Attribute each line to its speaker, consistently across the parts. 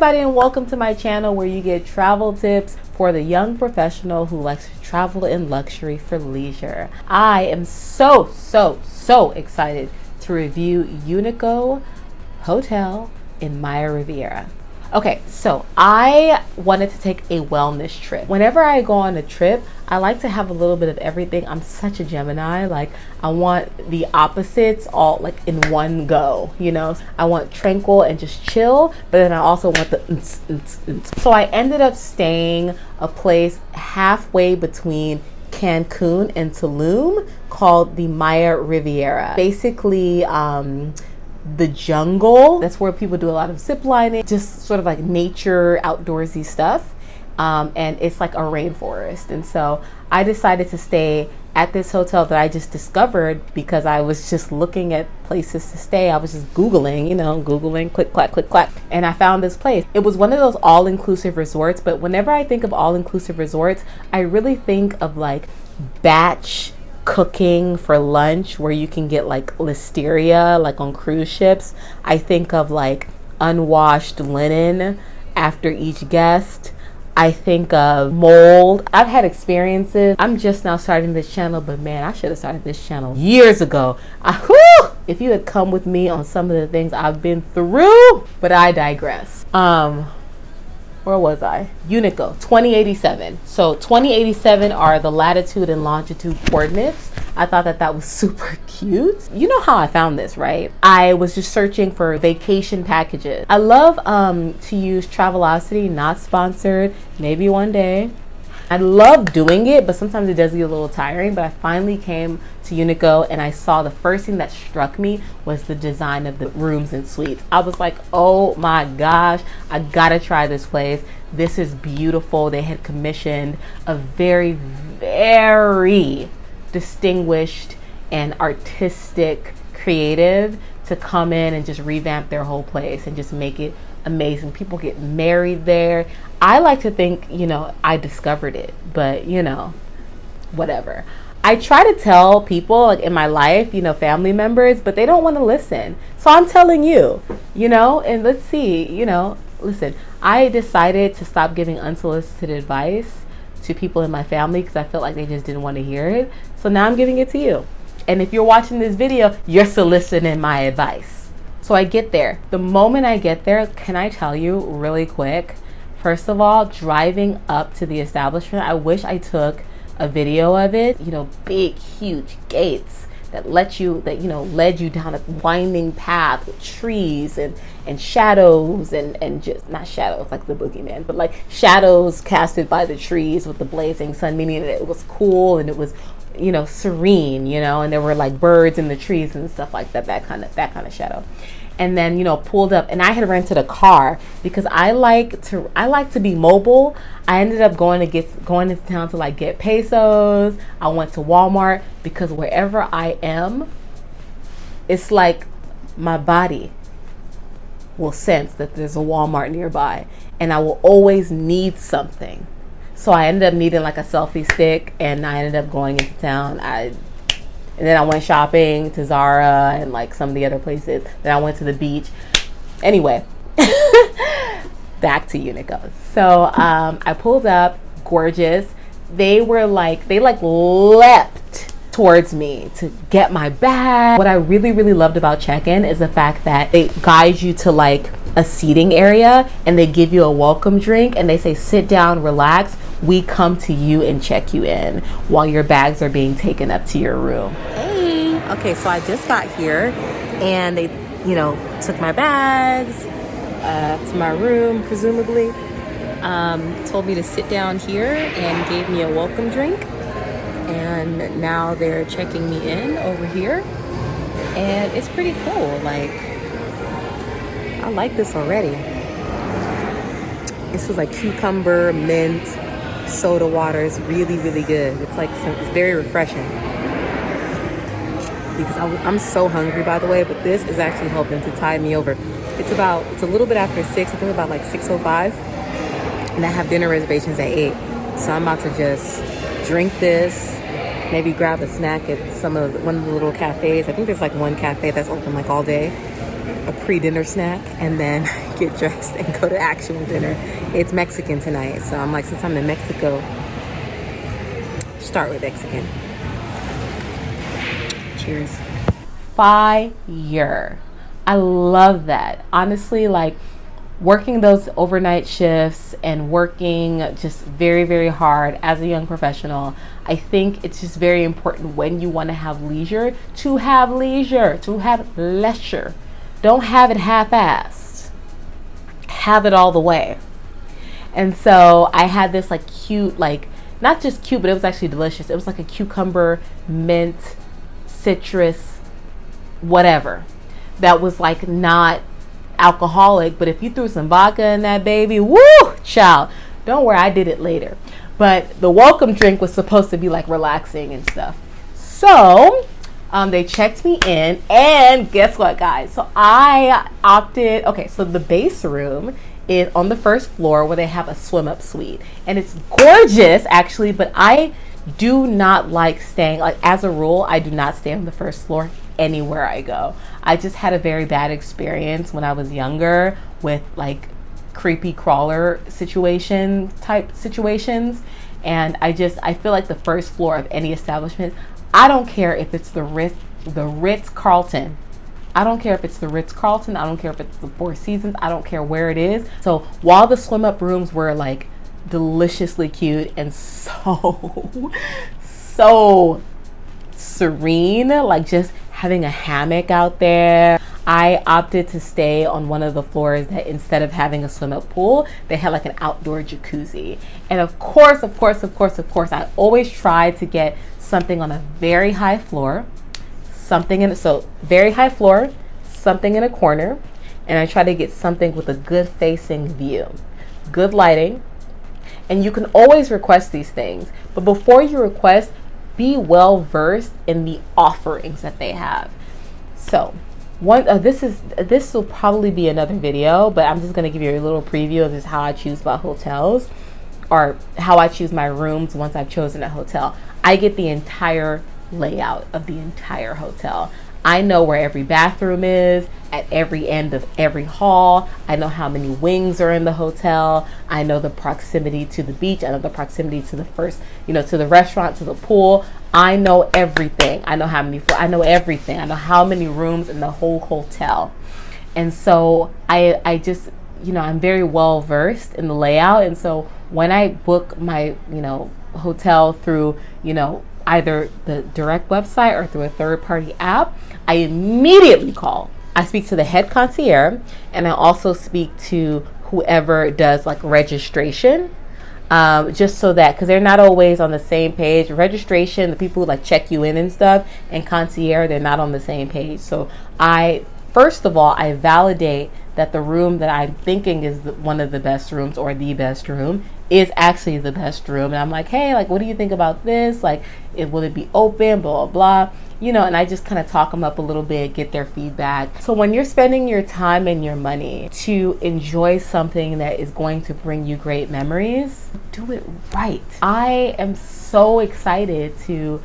Speaker 1: everybody, and welcome to my channel where you get travel tips for the young professional who likes to travel in luxury for leisure. I am so excited to review Unico Hotel in Riviera. Okay, so I wanted to take a wellness trip. Whenever I go on a trip, I like to have a little bit of everything. I'm such a Gemini. Like, I want the opposites all like in one go, you know? I want tranquil and just chill, but then I also want the So I ended up staying a place halfway between Cancun and Tulum called the Riviera. Basically, the jungle. That's where people do a lot of zip lining, just sort of like nature, outdoorsy stuff. And it's like a rainforest. And so I decided to stay at this hotel that I just discovered because I was just looking at places to stay. I was just Googling, Googling, click, clack. And I found this place. It was one of those all-inclusive resorts, but whenever I think of all-inclusive resorts, I really think of like batch cooking for lunch where you can get like listeria like on cruise ships. I think of like unwashed linen after each guest. I think of mold. I've had experiences. I'm just now starting this channel, but man, I should have started this channel years ago. If you had come with me on some of the things I've been through, but I digress. Where was I? Unico, 2087. So 2087 are the latitude and longitude coordinates. I thought that was super cute. You know how I found this, right? I was just searching for vacation packages. I love to use Travelocity, not sponsored, maybe one day. I love doing it, but sometimes it does get a little tiring. But I finally came to Unico and I saw the first thing that struck me was the design of the rooms and suites. I was like, oh my gosh, I gotta try this place. This is beautiful. They had commissioned a very distinguished and artistic creative to come in and just revamp their whole place and just make it amazing. People get married there. I like to think, I discovered it, but whatever. I try to tell people like in my life, family members, but they don't want to listen. So I'm telling you, and let's see, listen, I decided to stop giving unsolicited advice to people in my family because I felt like they just didn't want to hear it. So now I'm giving it to you. And if you're watching this video, you're soliciting my advice. So I get there. The moment I get there, can I tell you really quick? First of all, driving up to the establishment, I wish I took a video of it. Big, huge gates that led you down a winding path with trees and shadows and just not shadows like the boogeyman, but like shadows casted by the trees with the blazing sun, meaning that it was cool and it was serene, and there were like birds in the trees and stuff like that kind of shadow. And then pulled up, and I had rented a car because I like to be mobile. I ended up going into town to like get pesos. I went to Walmart because wherever I am, it's like my body will sense that there's a Walmart nearby, and I will always need something. So I ended up needing like a selfie stick, and I ended up going into town. And then I went shopping to Zara and like some of the other places. Then I went to the beach. Anyway, back to Unico. So I pulled up, gorgeous. They leapt towards me to get my bag. What I really loved about check-in is the fact that they guide you to like a seating area and they give you a welcome drink and they say, sit down, relax. We come to you and check you in while your bags are being taken up to your room. Hey, okay, so I just got here and they, took my bags to my room, presumably. Told me to sit down here and gave me a welcome drink. And now they're checking me in over here. And it's pretty cool. Like, I like this already. This is like cucumber, mint, soda water. Is really good. It's very refreshing because I'm so hungry, by the way, but this is actually helping to tide me over. It's a little bit after 6, I think about like 6:05, and I have dinner reservations at 8, so I'm about to just drink this, maybe grab a snack at one of the little cafes. I think there's like one cafe that's open like all day, a pre-dinner snack and then get dressed and go to actual dinner. It's Mexican tonight, so I'm like, since I'm in Mexico, start with Mexican. Cheers. Fire. I love that. Honestly, like working those overnight shifts and working just very, very hard as a young professional, I think it's just very important when you want to have leisure, to have leisure, to have leisure. Don't have it half-assed. Have it all the way. And so I had this like cute, like not just cute, but it was actually delicious. It was like a cucumber, mint, citrus, whatever. That was like not alcoholic, but if you threw some vodka in that baby, woo, child. Don't worry, I did it later. But the welcome drink was supposed to be like relaxing and stuff. So they checked me in, and guess what, guys? So I opted, okay, so the base room is on the first floor where they have a swim up suite, and it's gorgeous actually, but I do not like staying, like as a rule, I do not stay on the first floor anywhere I go. I just had a very bad experience when I was younger with like creepy crawler type situations, and I feel like the first floor of any establishment, I don't care if it's the Ritz-Carlton. I don't care if it's the Ritz-Carlton. I don't care if it's the Four Seasons. I don't care where it is. So while the swim up rooms were like deliciously cute and so serene, like just having a hammock out there, I opted to stay on one of the floors that instead of having a swim up pool, they had like an outdoor jacuzzi. And of course, I always try to get something on a very high floor, very high floor, something in a corner, and I try to get something with a good facing view, good lighting. And you can always request these things, but before you request, be well versed in the offerings that they have. So this will probably be another video, but I'm just going to give you a little preview of just how I choose about hotels, or how I choose my rooms once I've chosen a hotel. I get the entire layout of the entire hotel. I know where every bathroom is at every end of every hall. I know how many wings are in the hotel. I know the proximity to the beach. I know the proximity to the to the restaurant, to the pool. I know everything. I know how many, I know everything. I know how many rooms in the whole hotel. And so I just, I'm very well versed in the layout. And so when I book my, hotel through, either the direct website or through a third-party app, I immediately call. I speak to the head concierge, and I also speak to whoever does like registration, just so that, because they're not always on the same page. Registration, the people who like check you in and stuff, and concierge, they're not on the same page. So first of all, I validate that the room that I'm thinking is one of the best rooms, or the best room, is actually the best room. And I'm like, hey, like, what do you think about this? Like, will it be open, blah, blah, blah. And I just kind of talk them up a little bit, get their feedback. So when you're spending your time and your money to enjoy something that is going to bring you great memories, do it right. I am so excited to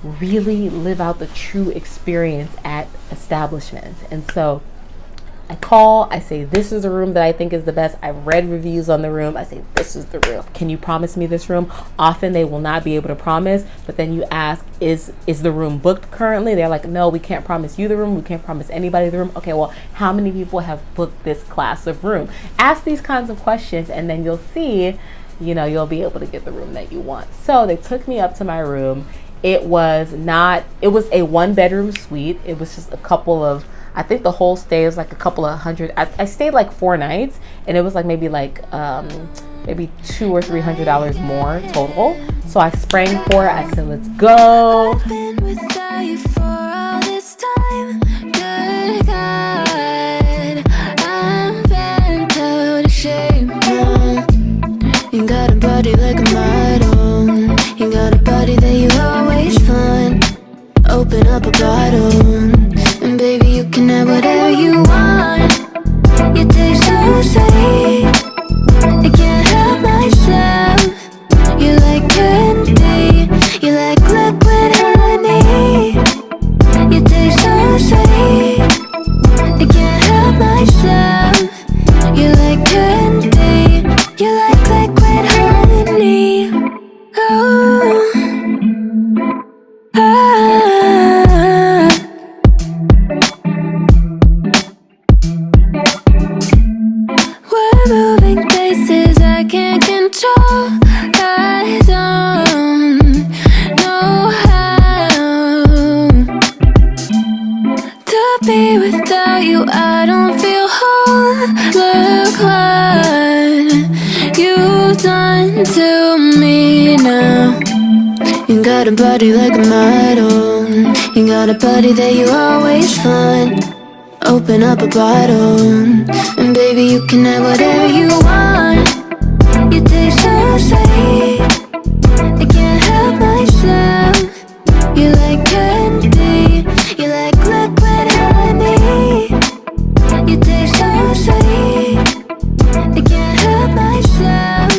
Speaker 1: really live out the true experience at establishments. And so I call, I say, this is the room that I think is the best. I've read reviews on the room. I say, this is the room. Can you promise me this room? Often they will not be able to promise, but then you ask, is the room booked currently? They're like, no, we can't promise you the room. We can't promise anybody the room. Okay, well, how many people have booked this class of room? Ask these kinds of questions, and then you'll see, you'll be able to get the room that you want. So they took me up to my room. It was a 1-bedroom suite. It was just a couple of, I think the whole stay was like a couple of hundred. I stayed like 4 nights, and it was like maybe $200 or $300 more total. So I sprang for it. I said, let's go. I've been without you for all this time. Good God, I'm bent out of shape. You got a body like a model. You got a body that you always find. Open up a bottle, and baby, you can have whatever you want. You taste so sweet, I can't help myself. You like candy, you like liquid honey. You taste so sweet, I can't help
Speaker 2: places I can't control. I don't know how to be without you. I don't feel whole. Look what you've done to me now. You got a body like a model. You got a body that you always find. Open up a bottle, and baby you can have whatever you want. You taste so sweet, I can't help myself. You like candy, you like liquid honey. You taste so sweet, I can't help myself.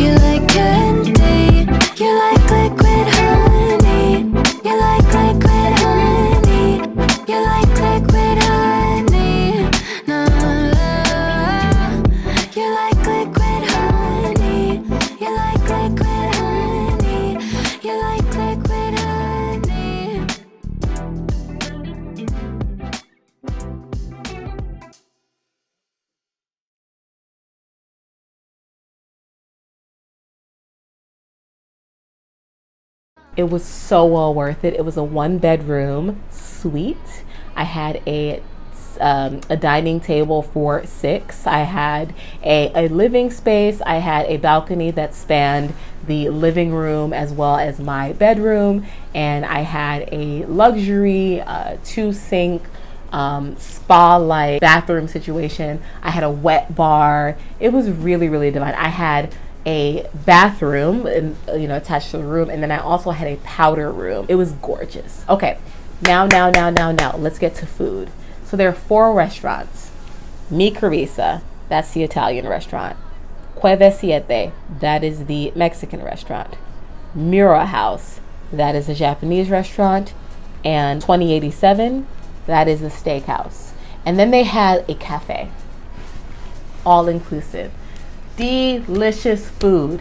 Speaker 2: You like candy, you like liquid honey. You like liquid honey. You like liquid honey. No, you like liquid honey. You like liquid honey. You like liquid honey.
Speaker 1: It was so well worth it. It was a 1-bedroom suite. I had a dining table for 6. I had a living space. I had a balcony that spanned the living room as well as my bedroom, and I had a luxury 2-sink spa-like bathroom situation. I had a wet bar. It was really, really divine. I had a bathroom attached to the room, and then I also had a powder room. It was gorgeous. Okay, now let's get to food. So there are 4 restaurants. Mi Carissa, that's the Italian restaurant. Cueve Siete, that is the Mexican restaurant. Mura House, that is a Japanese restaurant. And 2087, that is a steakhouse. And then they had a cafe, all inclusive. Delicious food.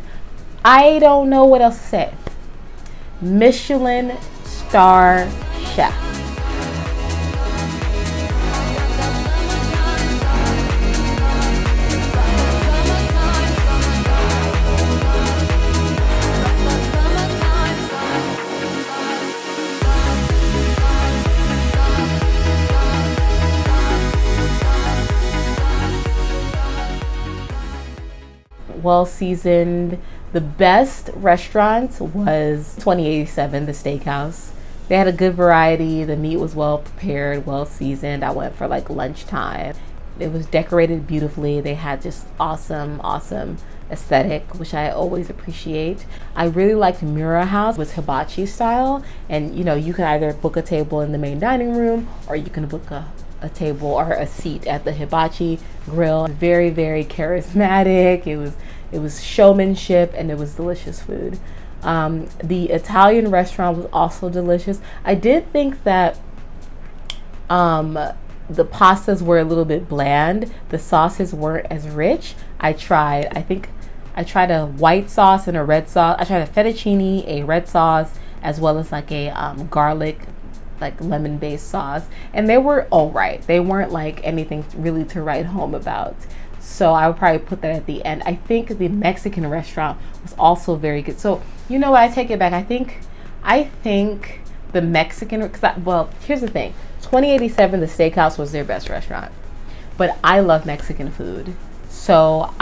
Speaker 1: I don't know what else to say. Michelin star chef. Well seasoned. The best restaurant was 2087, the steakhouse. They had a good variety. The meat was well prepared, well seasoned. I went for like lunchtime. It was decorated beautifully. They had just awesome aesthetic, which I always appreciate. I really liked Mura House. It was hibachi style, and you can either book a table in the main dining room, or you can book a table or a seat at the hibachi grill. Very, very charismatic. It was showmanship, and it was delicious food. The Italian restaurant was also delicious. I did think that the pastas were a little bit bland. The sauces weren't as rich. I tried a white sauce and a red sauce. I tried a fettuccine, a red sauce, as well as like a garlic, like lemon-based sauce, and they were all right. They weren't like anything really to write home about. So I would probably put that at the end. I think the Mexican restaurant was also very good. So you know what? I take it back. I think the Mexican, here's the thing. 2087, the steakhouse was their best restaurant, but I love Mexican food. So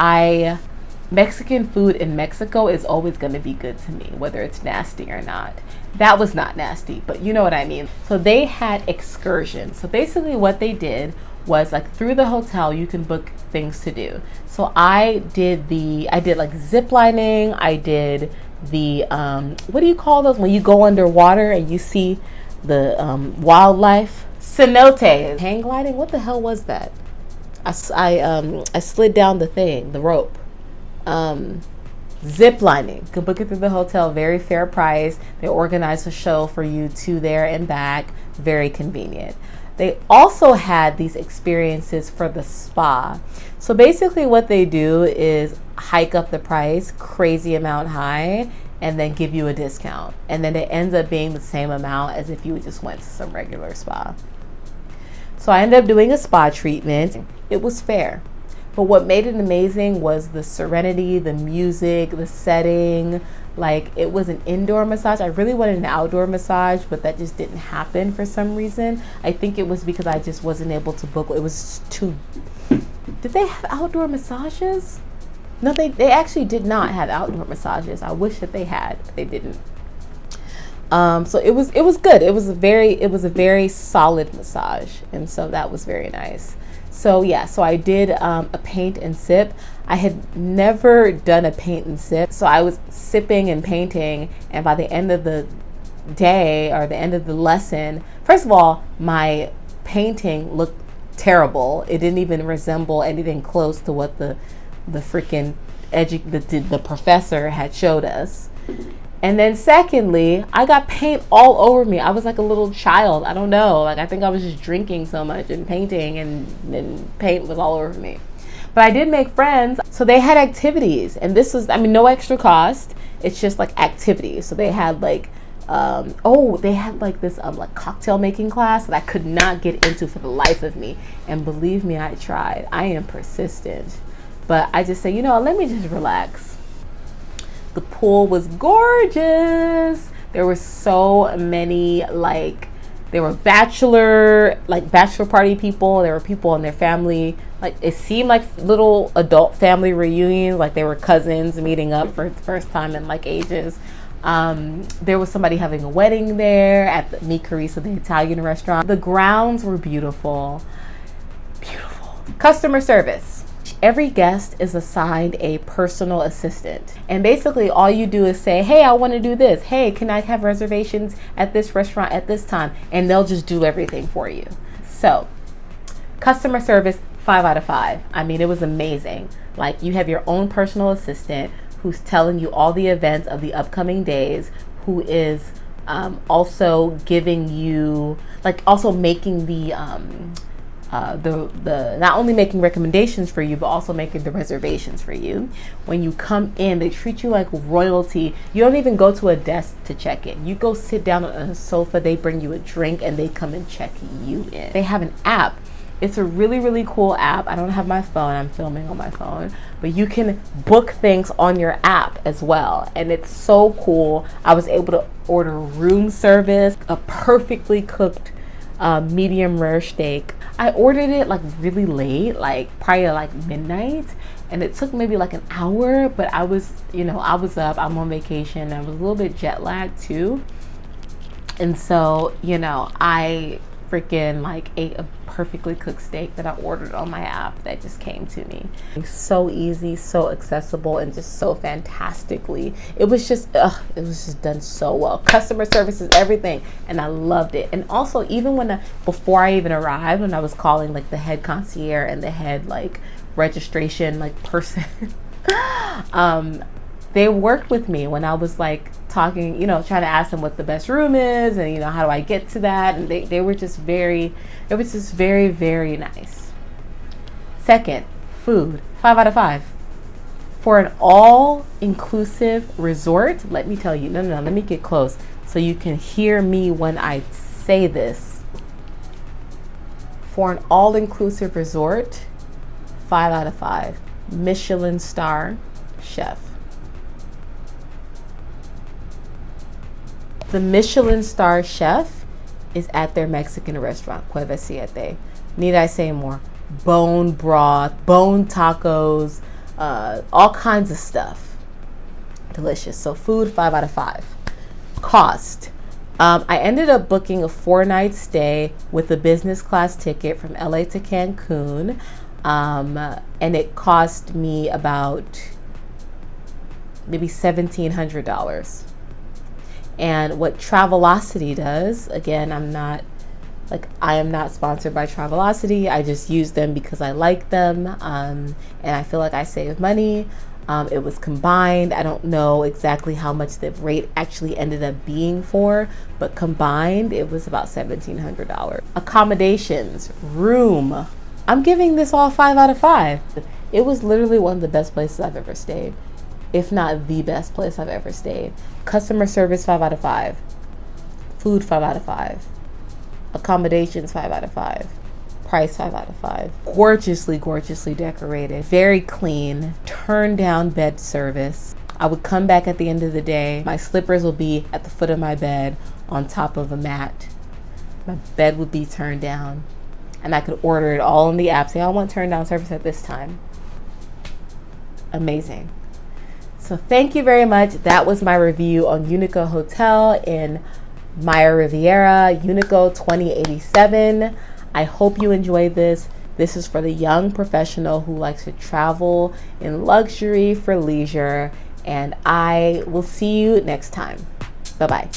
Speaker 1: Mexican food in Mexico is always going to be good to me, whether it's nasty or not. That was not nasty, but you know what I mean. So they had excursions. So basically what they did was, like, through the hotel you can book things to do. So I did like zip lining. I did the what do you call those when you go underwater and you see the wildlife? Cenote. Hang gliding? What the hell was that? I slid down the rope. Zip lining. You can book it through the hotel, very fair price. They organize a show for you to there and back, very convenient. They also had these experiences for the spa. So basically what they do is hike up the price crazy amount high and then give you a discount, and then it ends up being the same amount as if you just went to some regular spa. So I ended up doing a spa treatment. It was fair. But what made it amazing was the serenity, the music, the setting. Like, it was an indoor massage. I really wanted an outdoor massage, but that just didn't happen for some reason. I think it was because I just wasn't able to book. It was too... Did they have outdoor massages? No, they actually did not have outdoor massages. I wish that they had. They didn't. So it was good. It was a very solid massage, and so that was very nice. So yeah, so I did a paint and sip. I had never done a paint and sip, so I was sipping and painting, and by the end of the day or the end of the lesson, first of all, my painting looked terrible. It didn't even resemble anything close to what the freaking the professor had showed us. And then secondly, I got paint all over me. I was like a little child. I don't know. Like, I think I was just drinking so much and painting, and paint was all over me. But I did make friends. So they had activities, and this was, I mean, no extra cost. It's just like activities. So they had like, they had like this like cocktail making class that I could not get into for the life of me. And believe me, I tried. I am persistent. But I just say, you know, let me just relax. The pool was gorgeous. There were so many, like, there were bachelor party people. There were people and their family. Like, it seemed like little adult family reunions, like they were cousins meeting up for the first time in like ages. There was somebody having a wedding there at the Mi Carissa, the Italian restaurant. The grounds were beautiful. Beautiful. Customer service. Every guest is assigned a personal assistant. And basically all you do is say, hey, I want to do this. Hey, can I have reservations at this restaurant at this time? And they'll just do everything for you. So, customer service, 5 out of 5. I mean, it was amazing. Like, you have your own personal assistant who's telling you all the events of the upcoming days, who is also giving you, like, also making the not only making recommendations for you, but also making the reservations for you. When you come in, they treat you like royalty. You don't even go to a desk to check in. You go sit down on a sofa, they bring you a drink, and they come and check you in. They have an app. It's a really, really cool app. I don't have my phone. I'm filming on my phone. But you can book things on your app as well. And it's so cool. I was able to order room service, a perfectly cooked medium rare steak. I ordered it like really late, like probably like midnight, and it took maybe like an hour, but I was up, I'm on vacation, I was a little bit jet lagged too. And so, I freaking like ate a perfectly cooked steak that I ordered on my app that just came to me. So easy, so accessible, and just so fantastically. It was just done so well. Customer service is everything, and I loved it. And also, even before I even arrived, when I was calling like the head concierge and the head like registration like person, they worked with me when I was like talking, trying to ask them what the best room is, and how do I get to that, and they were just very, very nice. Second, food, 5 out of 5. For an all-inclusive resort, let me tell you, no, let me get close so you can hear me when I say this. For an all-inclusive resort, 5 out of 5. Michelin star chef. The Michelin star chef is at their Mexican restaurant, Cueva Siete. Need I say more? Bone broth, bone tacos, all kinds of stuff. Delicious. So food, 5 out of 5. Cost. I ended up booking a 4-night stay with a business class ticket from LA to Cancun. And it cost me about maybe $1,700. And what Travelocity does, again, I am not sponsored by Travelocity. I just use them because I like them, and I feel like I save money. It was combined. I don't know exactly how much the rate actually ended up being for, but combined, it was about $1,700. Accommodations, room. I'm giving this all 5 out of 5. It was literally one of the best places I've ever stayed, if not the best place I've ever stayed. Customer service, 5 out of 5. Food, 5 out of 5. Accommodations, 5 out of 5. Price 5 out of 5. Gorgeously, gorgeously decorated. Very clean. Turn down bed service. I would come back at the end of the day. My slippers will be at the foot of my bed on top of a mat. My bed would be turned down. And I could order it all in the app. Say, I want turn down service at this time. Amazing. So thank you very much. That was my review on Unico Hotel in Maya Riviera, Unico 2087. I hope you enjoyed this. This is for the young professional who likes to travel in luxury for leisure. And I will see you next time. Bye-bye.